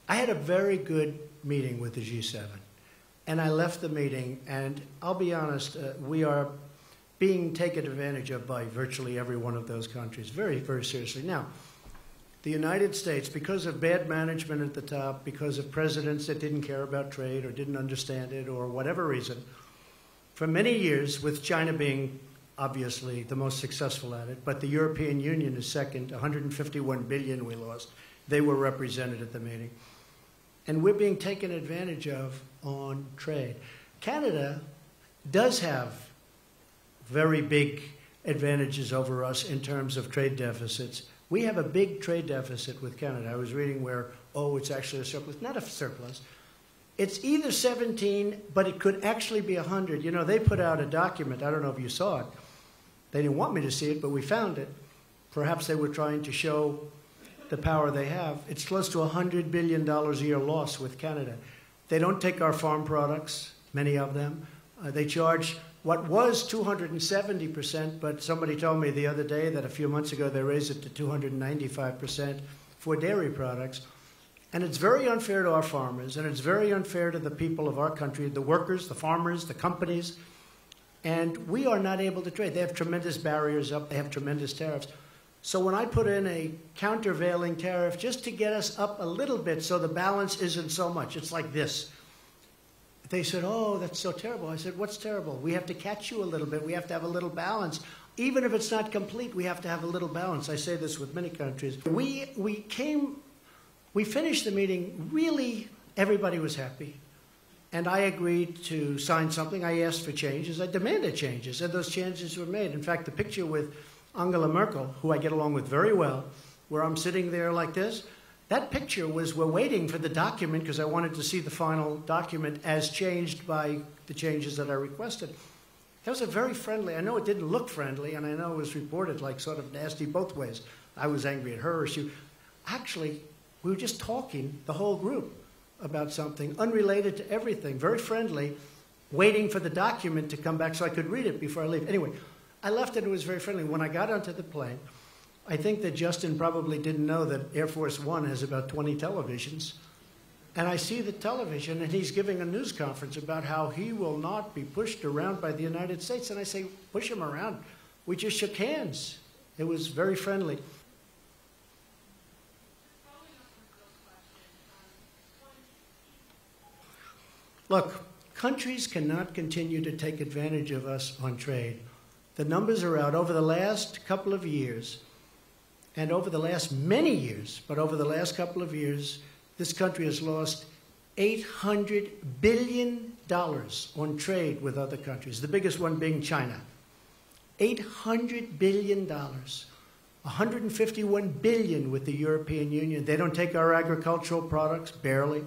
I had a very good meeting with the G7, and I left the meeting, and I'll be honest, we are being taken advantage of by virtually every one of those countries, very, very seriously. Now, the United States, because of bad management at the top, because of presidents that didn't care about trade or didn't understand it or whatever reason, for many years, with China being obviously the most successful at it, but the European Union is second, 151 billion we lost. They were represented at the meeting. And we're being taken advantage of on trade. Canada does have very big advantages over us in terms of trade deficits. We have a big trade deficit with Canada. I was reading where, it's actually a surplus. Not a surplus. It's either 17, but it could actually be 100. You know, they put out a document. I don't know if you saw it. They didn't want me to see it, but we found it. Perhaps they were trying to show the power they have. It's close to $100 billion a year loss with Canada. They don't take our farm products, many of them. They charge what was 270%, but somebody told me the other day that a few months ago they raised it to 295% for dairy products. And it's very unfair to our farmers, and it's very unfair to the people of our country, the workers, the farmers, the companies. And we are not able to trade. They have tremendous barriers up. They have tremendous tariffs. So when I put in a countervailing tariff just to get us up a little bit so the balance isn't so much, it's like this. They said, oh, that's so terrible. I said, what's terrible? We have to catch you a little bit. We have to have a little balance. Even if it's not complete, we have to have a little balance. I say this with many countries. We finished the meeting, really, everybody was happy. And I agreed to sign something. I asked for changes. I demanded changes, and those changes were made. In fact, the picture with Angela Merkel, who I get along with very well, where I'm sitting there like this, that picture was, we're waiting for the document because I wanted to see the final document as changed by the changes that I requested. That was a very friendly, I know it didn't look friendly, and I know it was reported like sort of nasty both ways. I was angry at her. Actually, we were just talking, the whole group, about something unrelated to everything, very friendly, waiting for the document to come back so I could read it before I leave. Anyway, I left it, it was very friendly. When I got onto the plane, I think that Justin probably didn't know that Air Force One has about 20 televisions. And I see the television, and he's giving a news conference about how he will not be pushed around by the United States. And I say, push him around. We just shook hands. It was very friendly. Look, countries cannot continue to take advantage of us on trade. The numbers are out. Over the last couple of years, and over the last many years, but over the last couple of years, this country has lost $800 billion on trade with other countries, the biggest one being China. $800 billion. $151 billion with the European Union. They don't take our agricultural products, barely.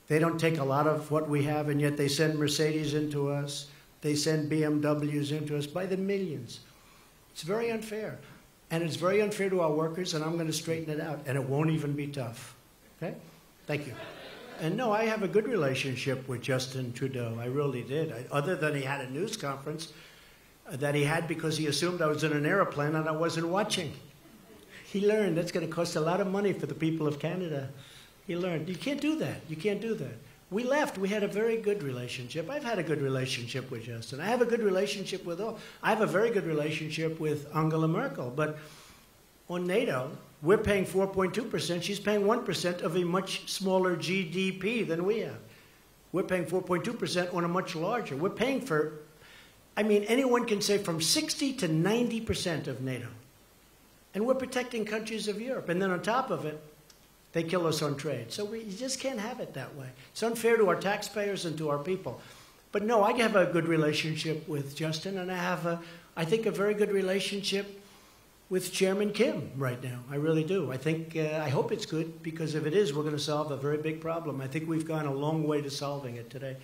They don't take a lot of what we have, and yet they send Mercedes into us. They send BMWs into us by the millions. It's very unfair. And it's very unfair to our workers, and I'm going to straighten it out, and it won't even be tough. Okay? Thank you. And no, I have a good relationship with Justin Trudeau. I really did. Other than he had a news conference that he had because he assumed I was in an airplane and I wasn't watching. He learned that's going to cost a lot of money for the people of Canada. He learned. You can't do that. You can't do that. We left. We had a very good relationship. I've had a good relationship with Justin. I have a good relationship with all. I have a very good relationship with Angela Merkel. But on NATO, we're paying 4.2%. She's paying 1% of a much smaller GDP than we have. We're paying 4.2% on a much larger. We're paying for, I mean, anyone can say from 60 to 90% of NATO. And we're protecting countries of Europe. And then on top of it, they kill us on trade. So you just can't have it that way. It's unfair to our taxpayers and to our people. But no, I have a good relationship with Justin, and I have, I think, a very good relationship with Chairman Kim right now. I really do. I think, I hope it's good, because if it is, we're going to solve a very big problem. I think we've gone a long way to solving it today.